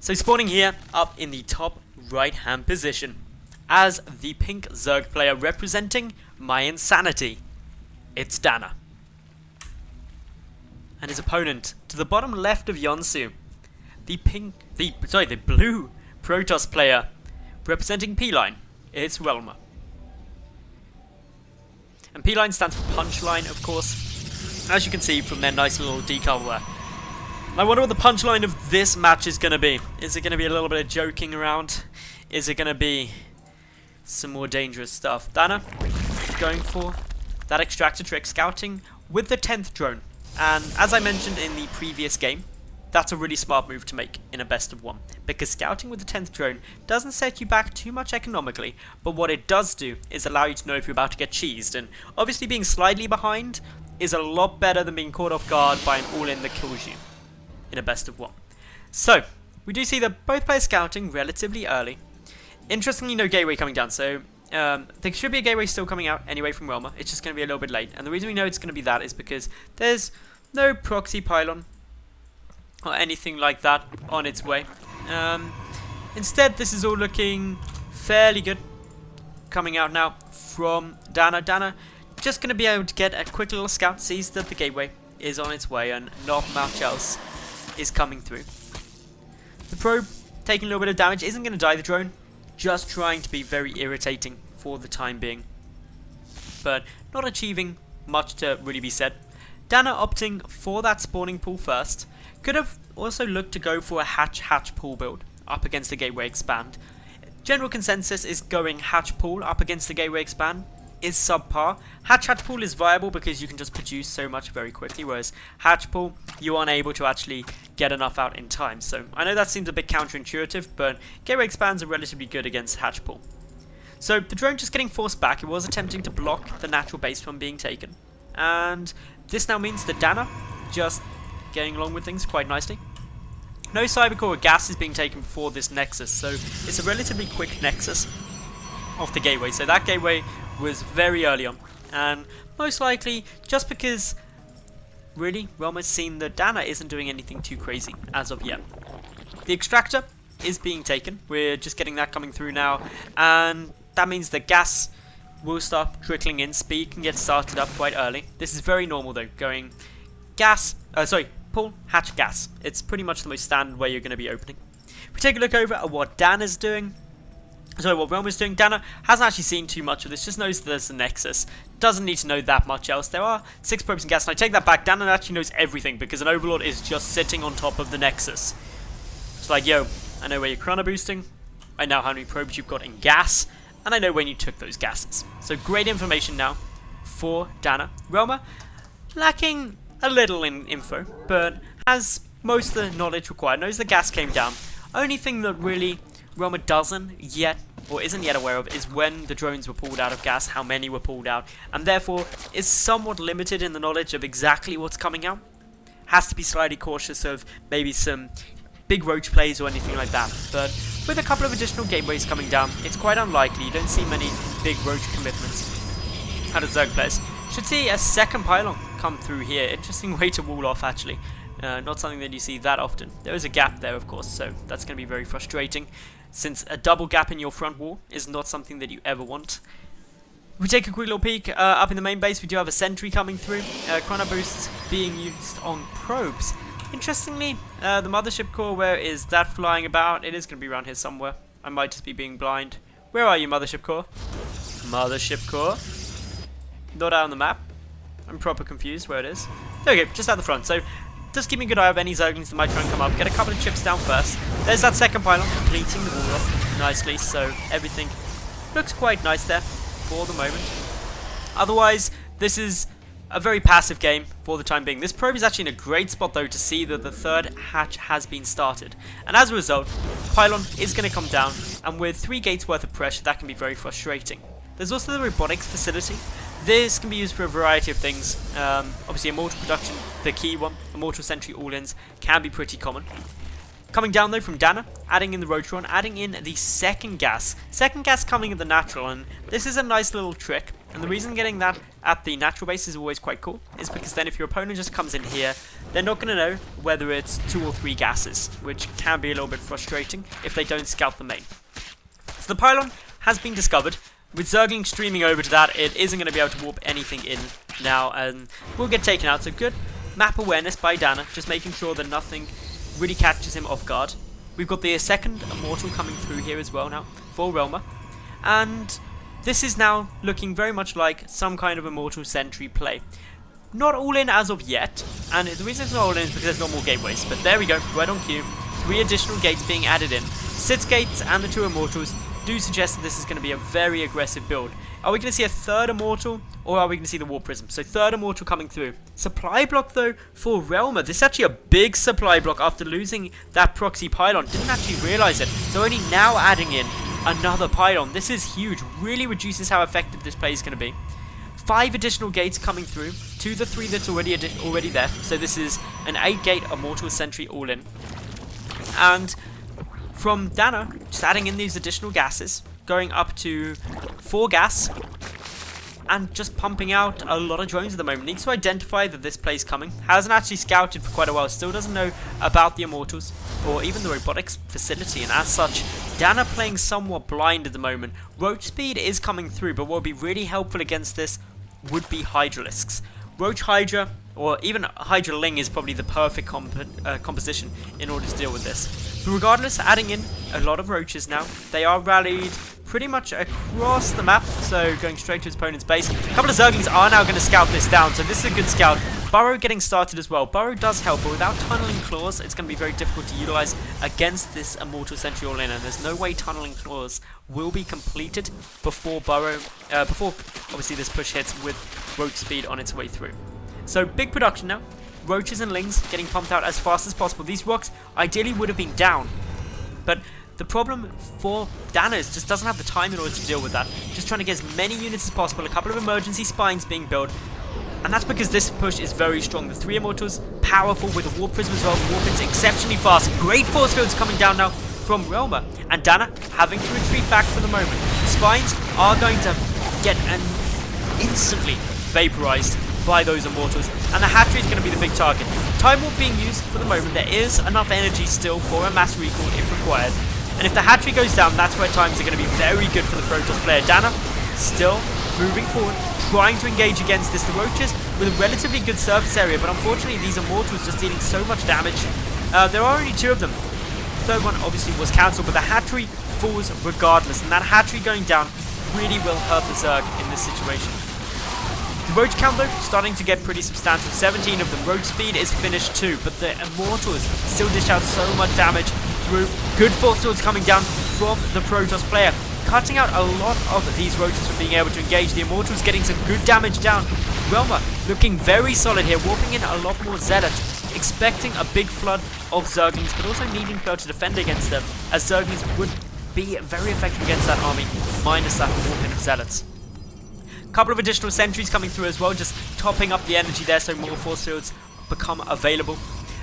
So spawning here, up in the top right hand position, as the pink Zerg player representing my insanity, it's DaNa. And his opponent, to the bottom left of Yonsu, the blue Protoss player representing P-Line, it's Relmer. And P-Line stands for punchline, of course, as you can see from their nice little decal there. And I wonder what the punchline of this match is going to be. Is it going to be a little bit of joking around? Is it going to be some more dangerous stuff? DaNa going for that extractor trick, scouting with the 10th drone. And as I mentioned in the previous game, that's a really smart move to make in a best of one, because scouting with the 10th drone doesn't set you back too much economically, but what it does do is allow you to know if you're about to get cheesed, and obviously being slightly behind is a lot better than being caught off guard by an all-in that kills you in a best of one. So, we do see that both players scouting relatively early. Interestingly, no gateway coming down, so there should be a gateway still coming out anyway from Relmer. It's just going to be a little bit late, and the reason we know it's going to be that is because there's no proxy pylon or anything like that on its way. Instead, this is all looking fairly good coming out now from DaNa. DaNa just going to be able to get a quick little scout, sees that the gateway is on its way and not much else is coming through. The probe taking a little bit of damage, isn't going to die, the drone just trying to be very irritating for the time being, but not achieving much to really be said. DaNa opting for that spawning pool first. Could have also looked to go for a hatch pool build up against the gateway expand. General consensus is going hatch pool up against the gateway expand is subpar. Hatch pool is viable because you can just produce so much very quickly, whereas hatch pool you aren't able to actually get enough out in time. So I know that seems a bit counterintuitive, but gateway expands are relatively good against hatch pool. So the drone just getting forced back. It was attempting to block the natural base from being taken, and this now means that DaNa just getting along with things quite nicely. No cybercore or gas is being taken before this nexus, so it's a relatively quick nexus off the gateway. So that gateway was very early on, and most likely just because really Relmer's seen that DaNa isn't doing anything too crazy as of yet. The extractor is being taken. We're just getting that coming through now, and that means that gas will start trickling in. Speed can get started up quite early. This is very normal though, going pull, hatch, gas. It's pretty much the most standard way you're going to be opening. If we take a look over at what DaNa's doing, what Relmer's doing, DaNa hasn't actually seen too much of this, just knows that there's a nexus. Doesn't need to know that much else. There are 6 probes in gas, and I take that back. DaNa actually knows everything because an Overlord is just sitting on top of the nexus. It's like, yo, I know where you're chrono boosting, I know how many probes you've got in gas, and I know when you took those gases. So great information now for DaNa. Relmer lacking a little in info, but has most of the knowledge required. Knows the gas came down. Only thing that really Relmer doesn't yet, or isn't yet aware of, is when the drones were pulled out of gas, how many were pulled out, and therefore is somewhat limited in the knowledge of exactly what's coming out. Has to be slightly cautious of maybe some big roach plays or anything like that, but with a couple of additional gateways coming down, it's quite unlikely. You don't see many big roach commitments out of Zerg players. Should see a second pylon come through here. Interesting way to wall off, actually. Not something that you see that often. There is a gap there, of course, so that's going to be very frustrating, since a double gap in your front wall is not something that you ever want. If we take a quick little peek up in the main base, we do have a sentry coming through. Chrono boosts being used on probes. Interestingly, the mothership core, where is that flying about? It is going to be around here somewhere. I might just be being blind. Where are you, mothership core? Mothership core? Not out on the map. I'm proper confused where it is. There we go, just out the front. So just keeping a good eye of any Zerglings that might try and come up. Get a couple of chips down first. There's that second pylon completing the wall off nicely, so everything looks quite nice there for the moment. Otherwise, this is a very passive game for the time being. This probe is actually in a great spot though to see that the third hatch has been started, and as a result, pylon is going to come down, and with 3 gates worth of pressure, that can be very frustrating. There's also the robotics facility. This can be used for a variety of things. Obviously, immortal production, the key one. Immortal sentry all-ins can be pretty common. Coming down though from DaNa, adding in the Rotron, adding in the second gas. Second gas coming in the natural, and this is a nice little trick And the reason getting that at the natural base is always quite cool is because then if your opponent just comes in here, they're not going to know whether it's 2 or 3 gases, which can be a little bit frustrating if they don't scout the main. So the pylon has been discovered. With Zergling streaming over to that, it isn't going to be able to warp anything in now, and will get taken out. So good map awareness by DaNa, just making sure that nothing really catches him off guard. We've got the second Immortal coming through here as well now for Relmer, and this is now looking very much like some kind of Immortal Sentry play. Not all in as of yet, and the reason it's not all in is because there's not more gateways, but there we go, right on cue. 3 additional gates being added in. 6 gates and the 2 Immortals do suggest that this is going to be a very aggressive build. Are we going to see a 3rd Immortal, or are we going to see the Warp Prism? So 3rd Immortal coming through. Supply block though for Relmer. This is actually a big supply block after losing that proxy pylon. Didn't actually realise it. So only now adding in another pylon. This is huge. Really reduces how effective this play is going to be. 5 additional gates coming through to the 3 that's already there. So this is an 8 gate Immortal Sentry all in. And from DaNa, just adding in these additional gases, going up to 4 gas, and just pumping out a lot of drones at the moment. Needs to identify that this play's coming. Hasn't actually scouted for quite a while. Still doesn't know about the Immortals, or even the robotics facility, and as such, DaNa playing somewhat blind at the moment. Roach speed is coming through, but what would be really helpful against this would be Hydralisks. Roach Hydra, or even Hydra Ling is probably the perfect composition in order to deal with this. But regardless, adding in a lot of roaches now. They are rallied pretty much across the map, so going straight to his opponent's base. A couple of Zerglings are now going to scout this down, so this is a good scout. Burrow getting started as well. Burrow does help, but without Tunneling Claws, it's going to be very difficult to utilize against this Immortal Sentry all in, and there's no way Tunneling Claws will be completed before Burrow, before obviously this push hits with Roach speed on its way through. So big production now. Roaches and Lings getting pumped out as fast as possible. These rocks ideally would have been down, but the problem for DaNa is just doesn't have the time in order to deal with that. Just trying to get as many units as possible. A couple of emergency spines being built, and that's because this push is very strong. The 3 Immortals, powerful with the Warp Prism as well. Warping's exceptionally fast. Great force fields coming down now from Relmer, and DaNa having to retreat back for the moment. The spines are going to get instantly vaporized by those Immortals, and the Hatchery is going to be the big target. Time Warp being used for the moment. There is enough energy still for a mass recall if required, and if the Hatchery goes down, that's where times are going to be very good for the Protoss player. DaNa still moving forward, trying to engage against this. The Roaches with a relatively good surface area, but unfortunately these Immortals just dealing so much damage. There are only 2 of them. The 3rd one obviously was cancelled, but the Hatchery falls regardless, and that Hatchery going down really will hurt the Zerg in this situation. The Roach count though, starting to get pretty substantial. 17 of them. Roach speed is finished too, but the Immortals still dish out so much damage through good force fields coming down from the Protoss player, cutting out a lot of these Roaches from being able to engage. The Immortals getting some good damage down. Relmer looking very solid here, warping in a lot more Zealots, expecting a big flood of Zerglings, but also needing to be able to defend against them, as Zerglings would be very effective against that army, minus that warp-in of Zealots. Couple of additional sentries coming through as well, just topping up the energy there so more force fields become available.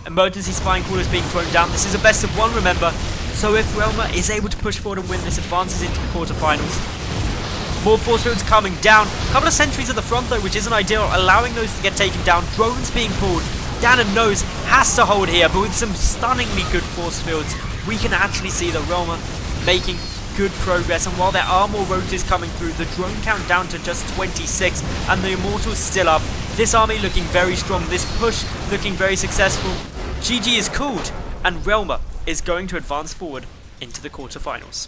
Emergency spine crawlers being thrown down. This is a best of 1, remember, so if Relmer is able to push forward and win this, advances into the quarterfinals. More force fields coming down. Couple of sentries at the front though, which isn't ideal, allowing those to get taken down. Drones being pulled. DaNa knows has to hold here, but with some stunningly good force fields, we can actually see the Relmer making good progress. And while there are more roaches coming through, the drone count down to just 26, and the Immortals still up. This army looking very strong, this push looking very successful. GG is called, and Relmer is going to advance forward into the quarterfinals.